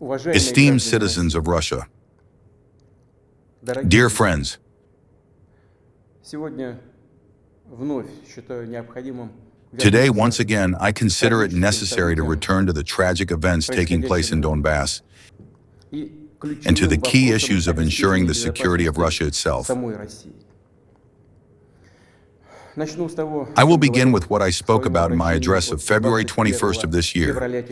Esteemed citizens of Russia, dear friends, today, once again, I consider it necessary to return to the tragic events taking place in Donbass and to the key issues of ensuring the security of Russia itself. I will begin with what I spoke about in my address of February 21st of this year.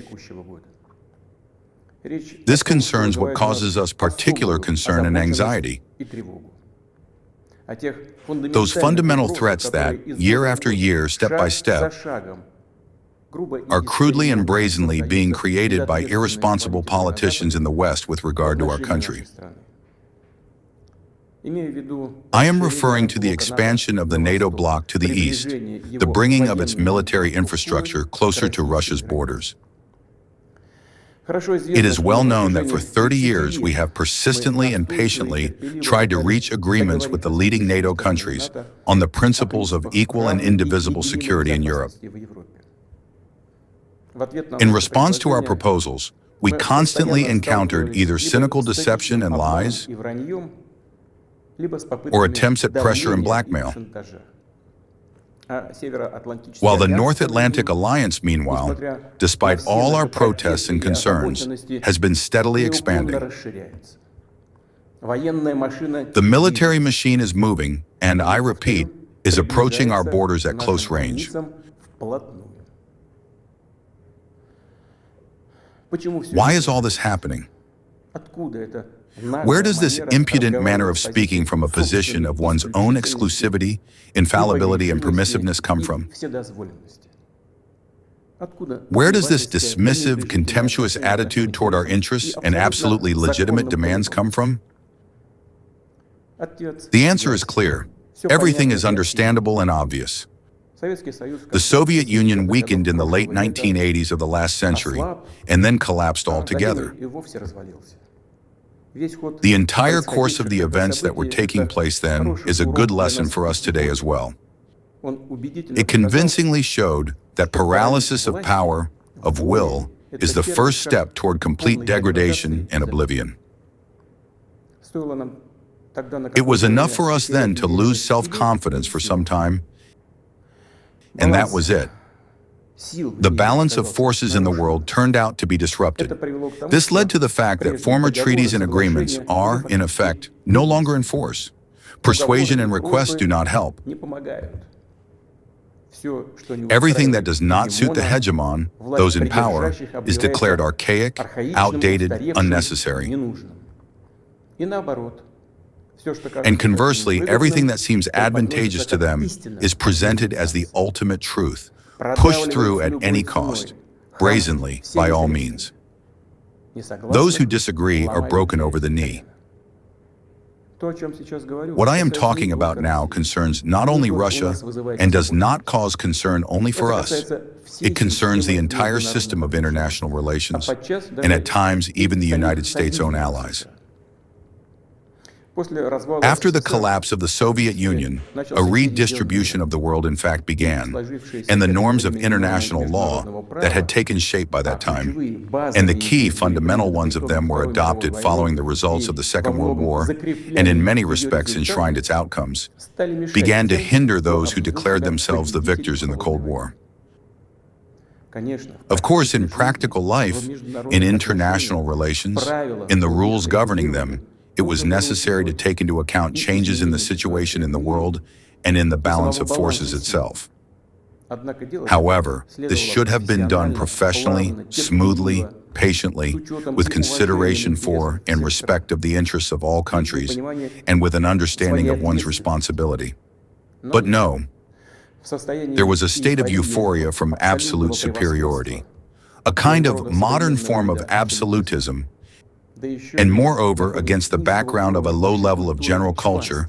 This concerns what causes us particular concern and anxiety. Those fundamental threats that, year after year, step by step, are crudely and brazenly being created by irresponsible politicians in the West with regard to our country. I am referring to the expansion of the NATO bloc to the east, the bringing of its military infrastructure closer to Russia's borders. It is well known that for 30 years we have persistently and patiently tried to reach agreements with the leading NATO countries on the principles of equal and indivisible security in Europe. In response to our proposals, we constantly encountered either cynical deception and lies or attempts at pressure and blackmail. While the North Atlantic Alliance, meanwhile, despite all our protests and concerns, has been steadily expanding. The military machine is moving and, I repeat, is approaching our borders at close range. Why is all this happening? Where does this impudent manner of speaking from a position of one's own exclusivity, infallibility, and permissiveness come from? Where does this dismissive, contemptuous attitude toward our interests and absolutely legitimate demands come from? The answer is clear. Everything is understandable and obvious. The Soviet Union weakened in the late 1980s of the last century and then collapsed altogether. The entire course of the events that were taking place then is a good lesson for us today as well. It convincingly showed that paralysis of power, of will, is the first step toward complete degradation and oblivion. It was enough for us then to lose self-confidence for some time, and that was it. The balance of forces in the world turned out to be disrupted. This led to the fact that former treaties and agreements are, in effect, no longer in force. Persuasion and requests do not help. Everything that does not suit the hegemon, those in power, is declared archaic, outdated, unnecessary. And conversely, everything that seems advantageous to them is presented as the ultimate truth, pushed through at any cost, brazenly, by all means. Those who disagree are broken over the knee. What I am talking about now concerns not only Russia and does not cause concern only for us. It concerns the entire system of international relations, and at times even the United States' own allies. After the collapse of the Soviet Union, a redistribution of the world in fact began, and the norms of international law that had taken shape by that time, and the key fundamental ones of them were adopted following the results of the Second World War, and in many respects enshrined its outcomes, began to hinder those who declared themselves the victors in the Cold War. Of course, in practical life, in international relations, in the rules governing them, it was necessary to take into account changes in the situation in the world and in the balance of forces itself. However, this should have been done professionally, smoothly, patiently, with consideration for and respect of the interests of all countries, and with an understanding of one's responsibility. But no, there was a state of euphoria from absolute superiority, a kind of modern form of absolutism, and moreover against the background of a low level of general culture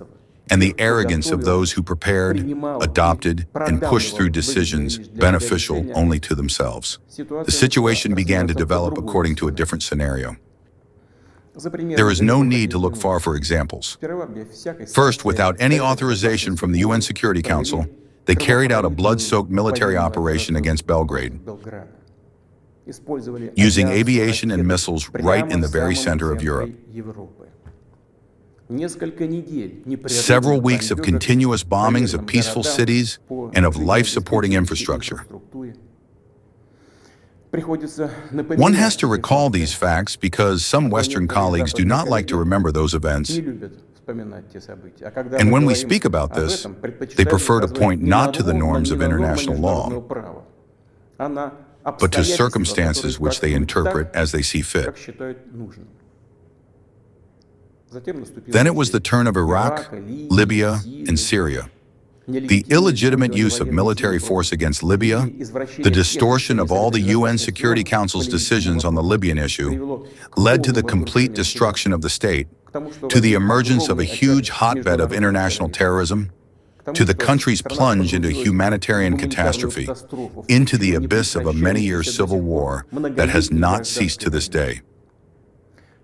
and the arrogance of those who prepared, adopted, and pushed through decisions beneficial only to themselves. The situation began to develop according to a different scenario. There is no need to look far for examples. First, without any authorization from the UN Security Council, they carried out a blood-soaked military operation against Belgrade. using aviation and missiles right in the very center of Europe. Several weeks of continuous bombings of peaceful cities and of life-supporting infrastructure. One has to recall these facts because some Western colleagues do not like to remember those events. And when we speak about this, they prefer to point not to the norms of international law, but to circumstances which they interpret as they see fit. Then it was the turn of Iraq, Libya, and Syria. The illegitimate use of military force against Libya, the distortion of all the UN Security Council's decisions on the Libyan issue, led to the complete destruction of the state, to the emergence of a huge hotbed of international terrorism, to the country's plunge into humanitarian catastrophe, into the abyss of a many-year civil war that has not ceased to this day.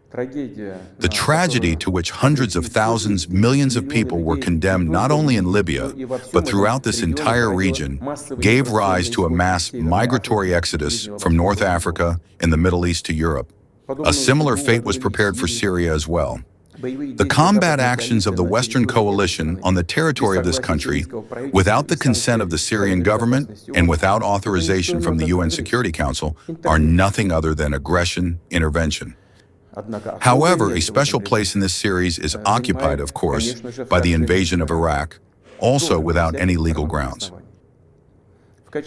The tragedy to which hundreds of thousands, millions of people were condemned not only in Libya, but throughout this entire region, gave rise to a mass migratory exodus from North Africa and the Middle East to Europe. A similar fate was prepared for Syria as well. The combat actions of the Western coalition on the territory of this country, without the consent of the Syrian government and without authorization from the UN Security Council, are nothing other than aggression, intervention. However, a special place in this series is occupied, of course, by the invasion of Iraq, also without any legal grounds.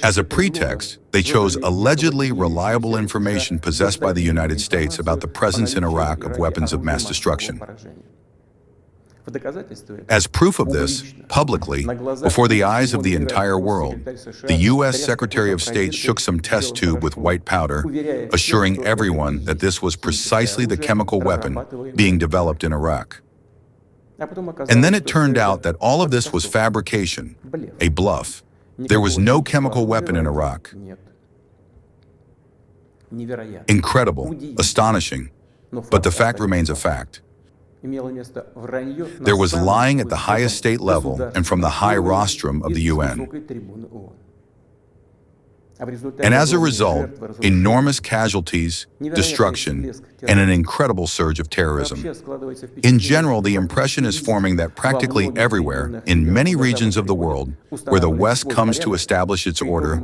As a pretext, they chose allegedly reliable information possessed by the United States about the presence in Iraq of weapons of mass destruction. As proof of this, publicly, before the eyes of the entire world, the U.S. Secretary of State shook some test tube with white powder, assuring everyone that this was precisely the chemical weapon being developed in Iraq. And then it turned out that all of this was fabrication, a bluff. There was no chemical weapon in Iraq. Incredible, astonishing, but the fact remains a fact. There was lying at the highest state level and from the high rostrum of the UN. And as a result, enormous casualties, destruction, and an incredible surge of terrorism. In general, the impression is forming that practically everywhere, in many regions of the world, where the West comes to establish its order,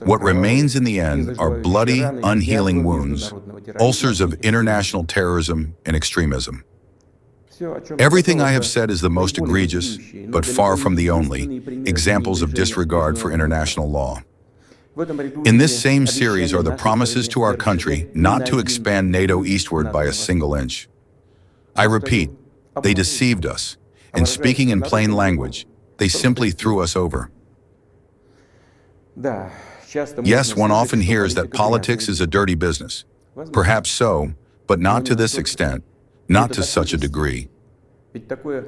what remains in the end are bloody, unhealing wounds, ulcers of international terrorism and extremism. Everything I have said is the most egregious, but far from the only, examples of disregard for international law. In this same series are the promises to our country not to expand NATO eastward by a single inch. I repeat, they deceived us, and speaking in plain language, they simply threw us over. Yes, one often hears that politics is a dirty business. Perhaps so, but not to this extent. Not to such a degree.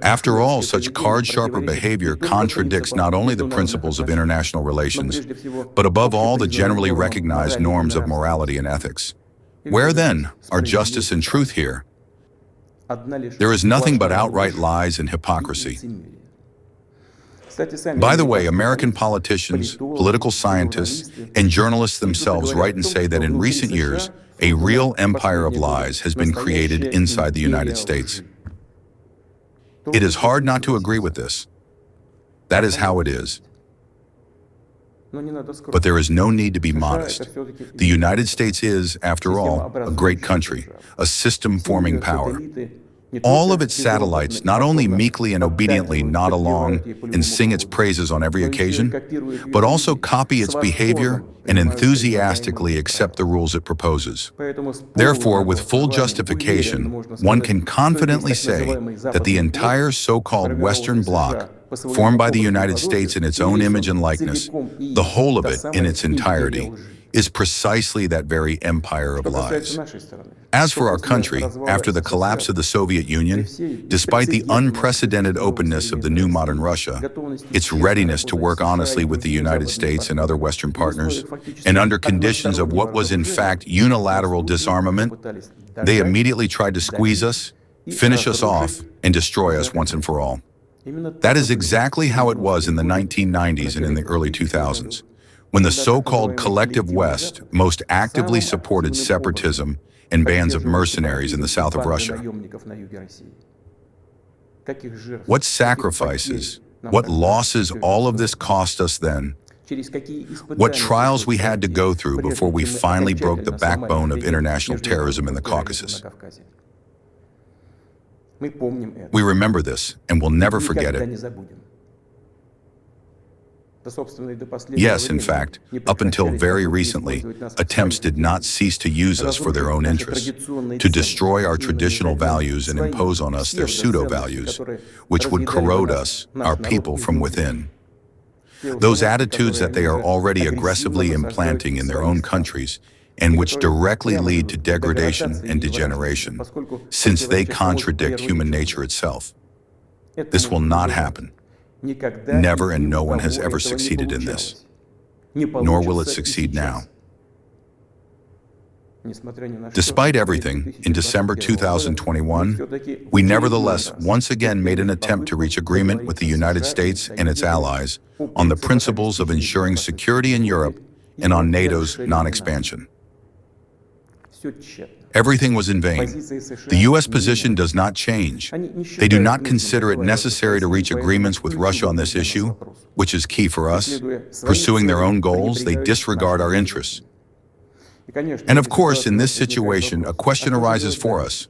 After all, such card-sharper behavior contradicts not only the principles of international relations, but above all the generally recognized norms of morality and ethics. Where then are justice and truth here? There is nothing but outright lies and hypocrisy. By the way, American politicians, political scientists, and journalists themselves write and say that in recent years, a real empire of lies has been created inside the United States. It is hard not to agree with this. That is how it is. But there is no need to be modest. The United States is, after all, a great country, a system-forming power. All of its satellites not only meekly and obediently nod along and sing its praises on every occasion, but also copy its behavior and enthusiastically accept the rules it proposes. Therefore, with full justification, one can confidently say that the entire so-called Western Bloc, formed by the United States in its own image and likeness, the whole of it in its entirety, is precisely that very empire of lies. As for our country, after the collapse of the Soviet Union, despite the unprecedented openness of the new modern Russia, its readiness to work honestly with the United States and other Western partners, and under conditions of what was in fact unilateral disarmament, they immediately tried to squeeze us, finish us off, and destroy us once and for all. That is exactly how it was in the 1990s and in the early 2000s. when the so-called collective West most actively supported separatism and bands of mercenaries in the south of Russia. What sacrifices, what losses all of this cost us then? What trials we had to go through before we finally broke the backbone of international terrorism in the Caucasus. We remember this and will never forget it. Yes, in fact, up until very recently, attempts did not cease to use us for their own interests, to destroy our traditional values and impose on us their pseudo-values, which would corrode us, our people, from within. Those attitudes that they are already aggressively implanting in their own countries and which directly lead to degradation and degeneration, since they contradict human nature itself. This will not happen. Never, and no one has ever succeeded in this, nor will it succeed now. Despite everything, in December 2021, we nevertheless once again made an attempt to reach agreement with the United States and its allies on the principles of ensuring security in Europe and on NATO's non-expansion. Everything was in vain. The U.S. position does not change. They do not consider it necessary to reach agreements with Russia on this issue, which is key for us. Pursuing their own goals, they disregard our interests. And of course, in this situation, a question arises for us.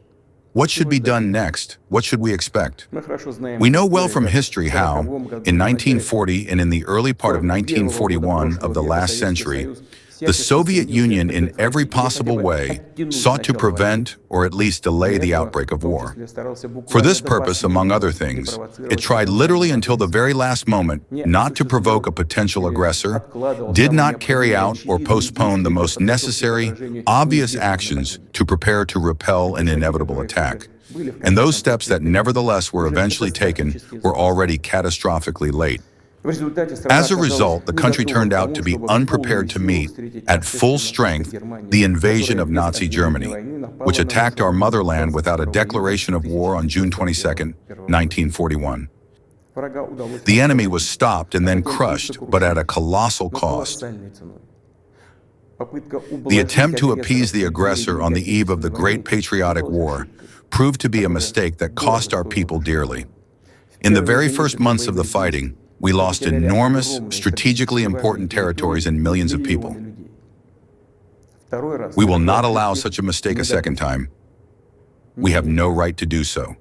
What should be done next? What should we expect? We know well from history how, in 1940 and in the early part of 1941 of the last century, the Soviet Union, in every possible way, sought to prevent or at least delay the outbreak of war. For this purpose, among other things, it tried literally until the very last moment not to provoke a potential aggressor, did not carry out or postpone the most necessary, obvious actions to prepare to repel an inevitable attack. And those steps that nevertheless were eventually taken were already catastrophically late. As a result, the country turned out to be unprepared to meet, at full strength, the invasion of Nazi Germany, which attacked our motherland without a declaration of war on June 22, 1941. The enemy was stopped and then crushed, but at a colossal cost. The attempt to appease the aggressor on the eve of the Great Patriotic War proved to be a mistake that cost our people dearly. In the very first months of the fighting, we lost enormous, strategically important territories and millions of people. We will not allow such a mistake a second time. We have no right to do so.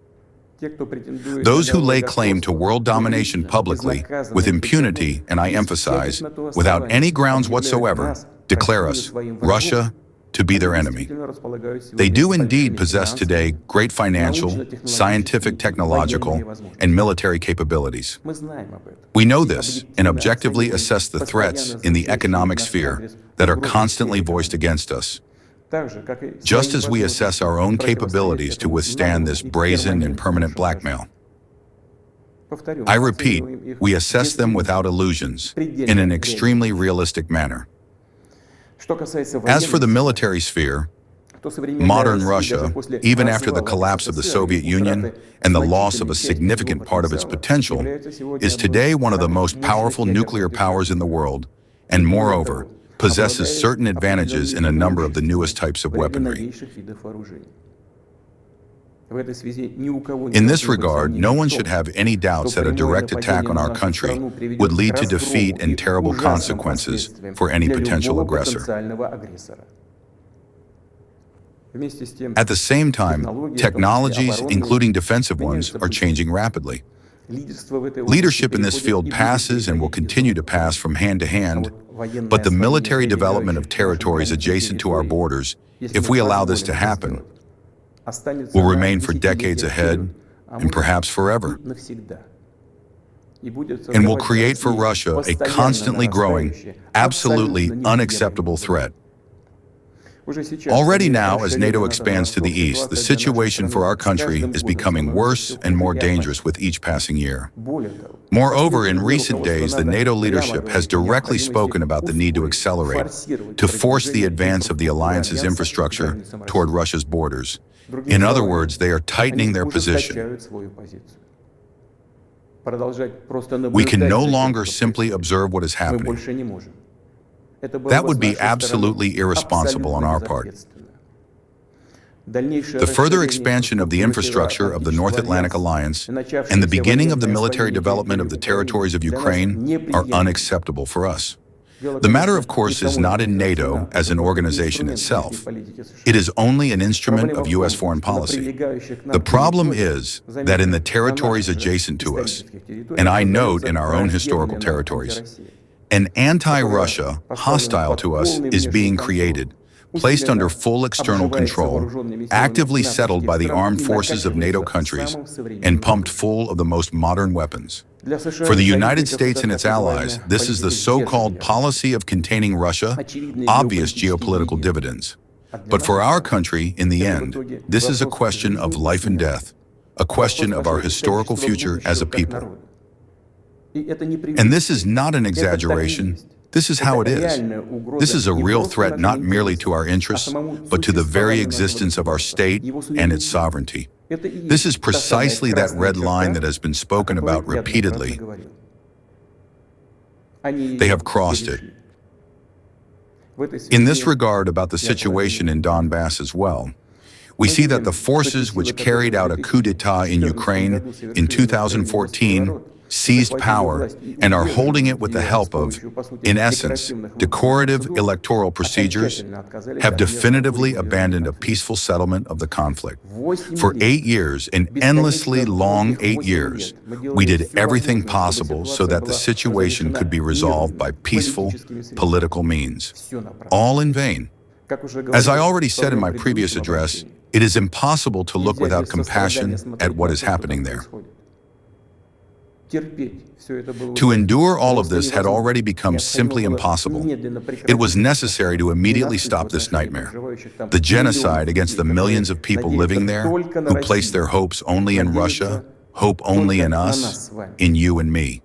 Those who lay claim to world domination publicly, with impunity, and I emphasize, without any grounds whatsoever, declare us, Russia, to be their enemy. They do indeed possess today great financial, scientific, technological, and military capabilities. We know this and objectively assess the threats in the economic sphere that are constantly voiced against us, just as we assess our own capabilities to withstand this brazen and permanent blackmail. I repeat, we assess them without illusions, in an extremely realistic manner. As for the military sphere, modern Russia, even after the collapse of the Soviet Union and the loss of a significant part of its potential, is today one of the most powerful nuclear powers in the world, and moreover, possesses certain advantages in a number of the newest types of weaponry. In this regard, no one should have any doubts that a direct attack on our country would lead to defeat and terrible consequences for any potential aggressor. At the same time, technologies, including defensive ones, are changing rapidly. Leadership in this field passes and will continue to pass from hand to hand, but the military development of territories adjacent to our borders, if we allow this to happen, will remain for decades ahead and perhaps forever, and will create for Russia a constantly growing, absolutely unacceptable threat. Already now, as NATO expands to the east, the situation for our country is becoming worse and more dangerous with each passing year. Moreover, in recent days, the NATO leadership has directly spoken about the need to accelerate, to force the advance of the alliance's infrastructure toward Russia's borders. In other words, they are tightening their position. We can no longer simply observe what is happening. That would be absolutely irresponsible on our part. The further expansion of the infrastructure of the North Atlantic Alliance and the beginning of the military development of the territories of Ukraine are unacceptable for us. The matter, of course, is not in NATO as an organization itself. It is only an instrument of U.S. foreign policy. The problem is that in the territories adjacent to us, and I note in our own historical territories, an anti-Russia hostile to us is being created, placed under full external control, actively settled by the armed forces of NATO countries, and pumped full of the most modern weapons. For the United States and its allies, this is the so-called policy of containing Russia, obvious geopolitical dividends. But for our country, in the end, this is a question of life and death, a question of our historical future as a people. And this is not an exaggeration. This is how it is. This is a real threat not merely to our interests, but to the very existence of our state and its sovereignty. This is precisely that red line that has been spoken about repeatedly. They have crossed it. In this regard about the situation in Donbass as well, we see that the forces which carried out a coup d'etat in Ukraine in 2014 seized power and are holding it with the help of, in essence, decorative electoral procedures, have definitively abandoned a peaceful settlement of the conflict. For 8 years, an endlessly long 8 years, we did everything possible so that the situation could be resolved by peaceful political means. All in vain. As I already said in my previous address, it is impossible to look without compassion at what is happening there. To endure all of this had already become simply impossible. It was necessary to immediately stop this nightmare. The genocide against the millions of people living there, who place their hopes only in Russia, hope only in us, in you and me.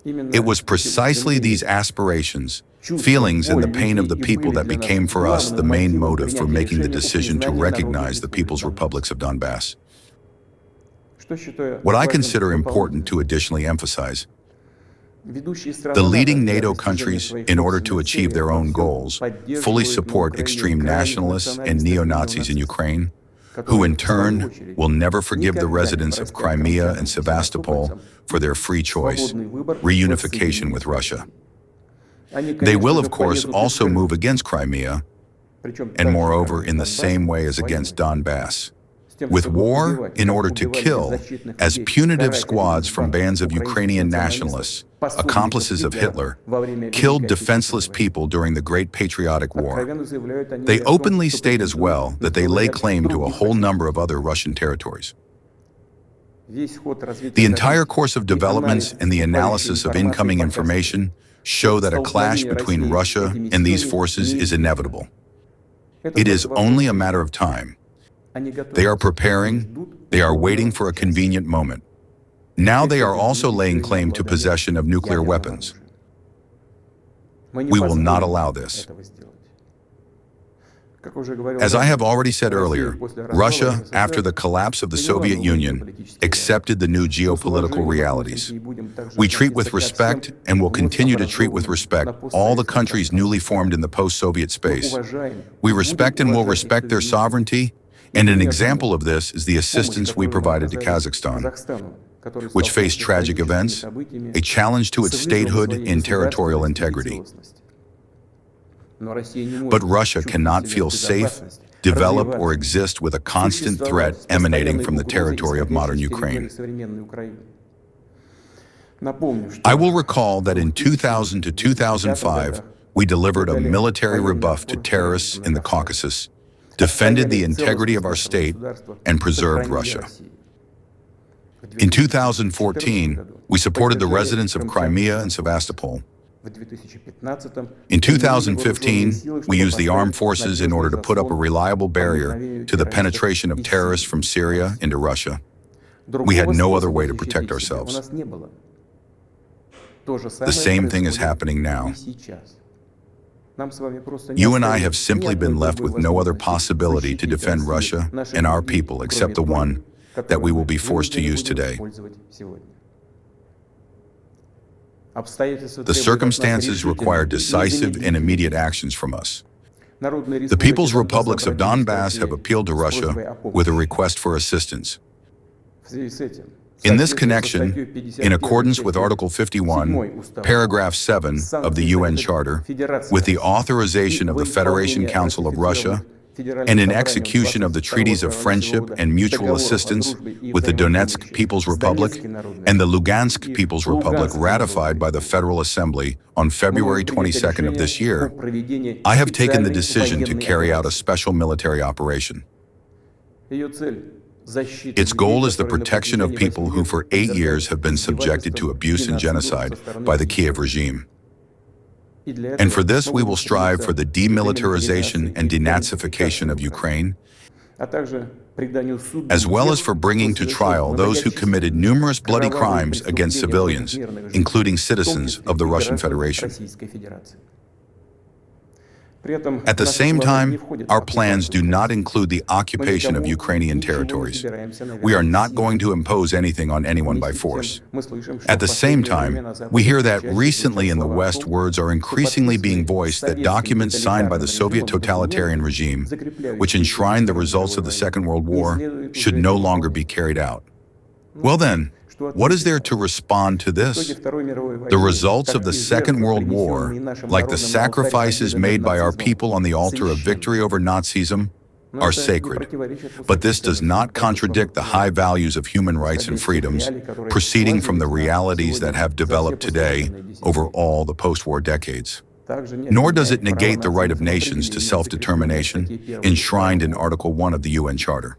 It was precisely these aspirations, feelings, and the pain of the people that became for us the main motive for making the decision to recognize the People's Republics of Donbass. What I consider important to additionally emphasize, the leading NATO countries, in order to achieve their own goals, fully support extreme nationalists and neo-Nazis in Ukraine, who in turn will never forgive the residents of Crimea and Sevastopol for their free choice, reunification with Russia. They will, of course, also move against Crimea, and moreover in the same way as against Donbass, with war in order to kill as punitive squads from bands of Ukrainian nationalists, accomplices of Hitler, killed defenseless people during the Great Patriotic War. They openly state as well that they lay claim to a whole number of other Russian territories. The entire course of developments and the analysis of incoming information show that a clash between Russia and these forces is inevitable. It is only a matter of time. They are preparing, they are waiting for a convenient moment. Now they are also laying claim to possession of nuclear weapons. We will not allow this. As I have already said earlier, Russia, after the collapse of the Soviet Union, accepted the new geopolitical realities. We treat with respect and will continue to treat with respect all the countries newly formed in the post-Soviet space. We respect and will respect their sovereignty, and an example of this is the assistance we provided to Kazakhstan, which faced tragic events, a challenge to its statehood and territorial integrity. But Russia cannot feel safe, develop, or exist with a constant threat emanating from the territory of modern Ukraine. I will recall that in 2000 to 2005, we delivered a military rebuff to terrorists in the Caucasus, defended the integrity of our state, and preserved Russia. In 2014, we supported the residents of Crimea and Sevastopol. In 2015, we used the armed forces in order to put up a reliable barrier to the penetration of terrorists from Syria into Russia. We had no other way to protect ourselves. The same thing is happening now. You and I have simply been left with no other possibility to defend Russia and our people except the one that we will be forced to use today. The circumstances require decisive and immediate actions from us. The People's Republics of Donbass have appealed to Russia with a request for assistance. In this connection, in accordance with Article 51, Paragraph 7 of the UN Charter, with the authorization of the Federation Council of Russia, and in execution of the treaties of friendship and mutual assistance with the Donetsk People's Republic and the Lugansk People's Republic ratified by the Federal Assembly on February 22nd of this year, I have taken the decision to carry out a special military operation. Its goal is the protection of people who for 8 years have been subjected to abuse and genocide by the Kiev regime. And for this, we will strive for the demilitarization and denazification of Ukraine, as well as for bringing to trial those who committed numerous bloody crimes against civilians, including citizens of the Russian Federation. At the same time, our plans do not include the occupation of Ukrainian territories. We are not going to impose anything on anyone by force. At the same time, we hear that recently in the West, words are increasingly being voiced that documents signed by the Soviet totalitarian regime, which enshrined the results of the Second World War, should no longer be carried out. Well then, what is there to respond to this? The results of the Second World War, like the sacrifices made by our people on the altar of victory over Nazism, are sacred. But this does not contradict the high values of human rights and freedoms, proceeding from the realities that have developed today over all the post-war decades. Nor does it negate the right of nations to self-determination, enshrined in Article 1 of the UN Charter.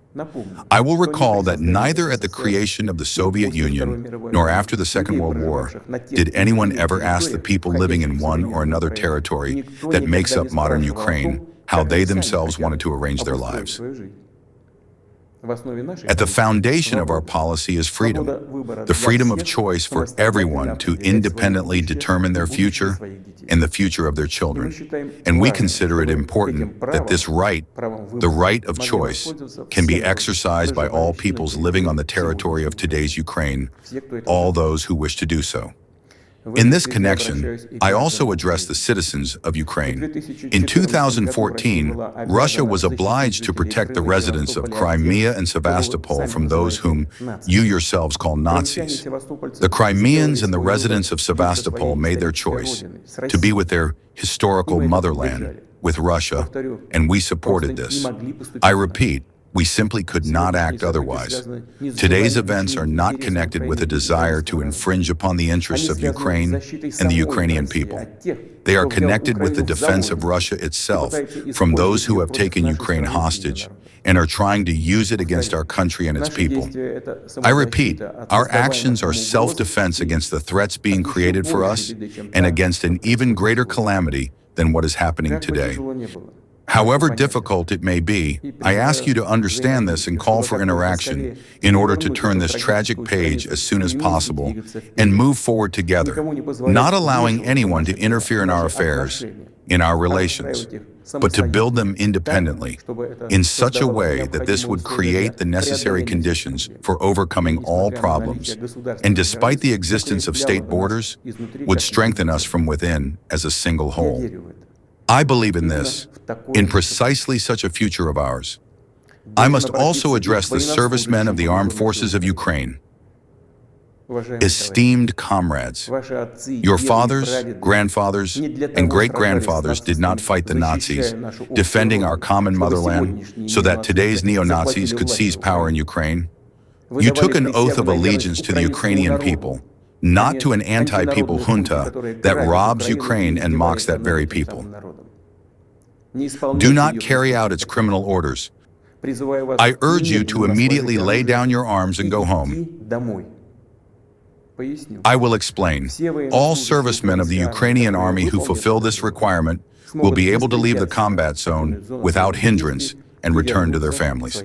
I will recall that neither at the creation of the Soviet Union nor after the Second World War did anyone ever ask the people living in one or another territory that makes up modern Ukraine how they themselves wanted to arrange their lives. At the foundation of our policy is freedom, the freedom of choice for everyone to independently determine their future and the future of their children. And we consider it important that this right, the right of choice, can be exercised by all peoples living on the territory of today's Ukraine, all those who wish to do so. In this connection, I also address the citizens of Ukraine. In 2014, Russia was obliged to protect the residents of Crimea and Sevastopol from those whom you yourselves call Nazis. The Crimeans and the residents of Sevastopol made their choice to be with their historical motherland, with Russia, and we supported this. I repeat, we simply could not act otherwise. Today's events are not connected with a desire to infringe upon the interests of Ukraine and the Ukrainian people. They are connected with the defense of Russia itself from those who have taken Ukraine hostage and are trying to use it against our country and its people. I repeat, our actions are self-defense against the threats being created for us and against an even greater calamity than what is happening today. However difficult it may be, I ask you to understand this and call for interaction in order to turn this tragic page as soon as possible and move forward together, not allowing anyone to interfere in our affairs, in our relations, but to build them independently in such a way that this would create the necessary conditions for overcoming all problems, and despite the existence of state borders, would strengthen us from within as a single whole. I believe in this, in precisely such a future of ours. I must also address the servicemen of the armed forces of Ukraine. Esteemed comrades, your fathers, grandfathers, and great-grandfathers did not fight the Nazis, defending our common motherland so that today's neo-Nazis could seize power in Ukraine. You took an oath of allegiance to the Ukrainian people, not to an anti-people junta that robs Ukraine and mocks that very people. Do not carry out its criminal orders. I urge you to immediately lay down your arms and go home. I will explain. All servicemen of the Ukrainian army who fulfill this requirement will be able to leave the combat zone without hindrance and return to their families.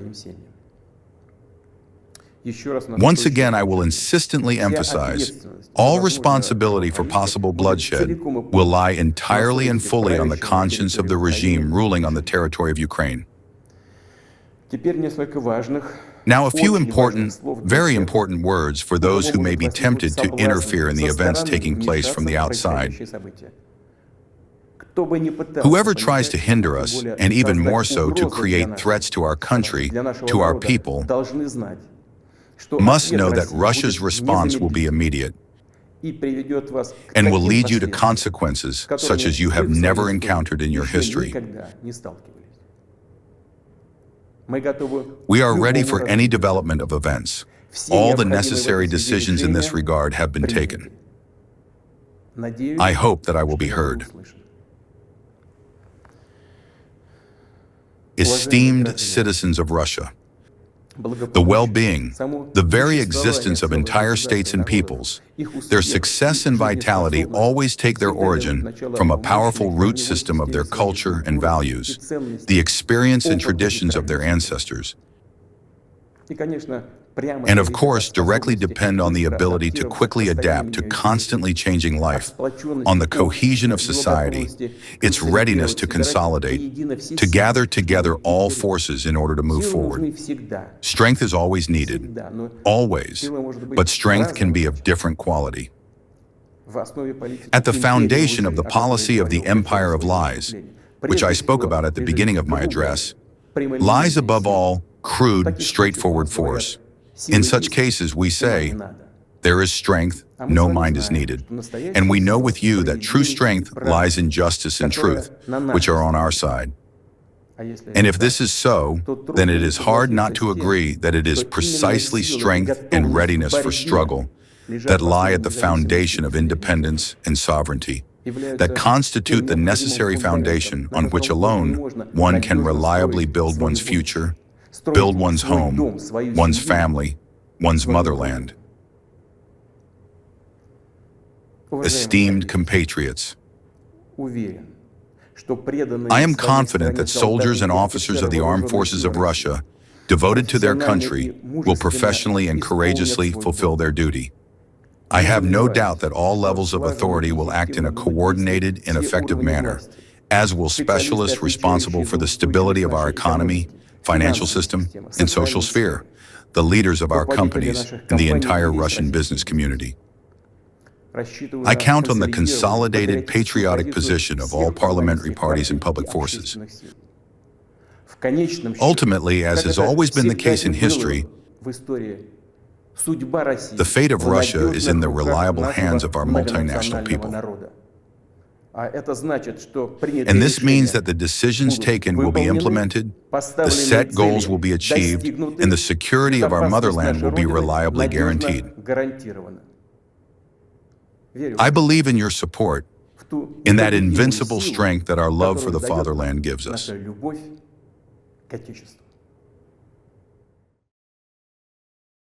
Once again, I will insistently emphasize, all responsibility for possible bloodshed will lie entirely and fully on the conscience of the regime ruling on the territory of Ukraine. Now, a few very important words for those who may be tempted to interfere in the events taking place from the outside. Whoever tries to hinder us, and even more so to create threats to our country, to our people, must know that Russia's response will be immediate and will lead you to consequences such as you have never encountered in your history. We are ready for any development of events. All the necessary decisions in this regard have been taken. I hope that I will be heard. Esteemed citizens of Russia, the well-being, the very existence of entire states and peoples, their success and vitality always take their origin from a powerful root system of their culture and values, the experience and traditions of their ancestors, and of course directly depend on the ability to quickly adapt to constantly changing life, on the cohesion of society, its readiness to consolidate, to gather together all forces in order to move forward. Strength is always needed, always, but strength can be of different quality. At the foundation of the policy of the empire of lies, which I spoke about at the beginning of my address, lies above all crude, straightforward force. In such cases, we say, there is strength, no mind is needed. And we know with you that true strength lies in justice and truth, which are on our side. And if this is so, then it is hard not to agree that it is precisely strength and readiness for struggle that lie at the foundation of independence and sovereignty, that constitute the necessary foundation on which alone one can reliably build one's future, build one's home, one's family, one's motherland. Esteemed compatriots, I am confident that soldiers and officers of the armed forces of Russia, devoted to their country, will professionally and courageously fulfill their duty. I have no doubt that all levels of authority will act in a coordinated and effective manner, as will specialists responsible for the stability of our economy, financial system, and social sphere, the leaders of our companies, and the entire Russian business community. I count on the consolidated patriotic position of all parliamentary parties and public forces. Ultimately, as has always been the case in history, the fate of Russia is in the reliable hands of our multinational people. And this means that the decisions taken will be implemented, the set goals will be achieved, and the security of our motherland will be reliably guaranteed. I believe in your support, in that invincible strength that our love for the fatherland gives us.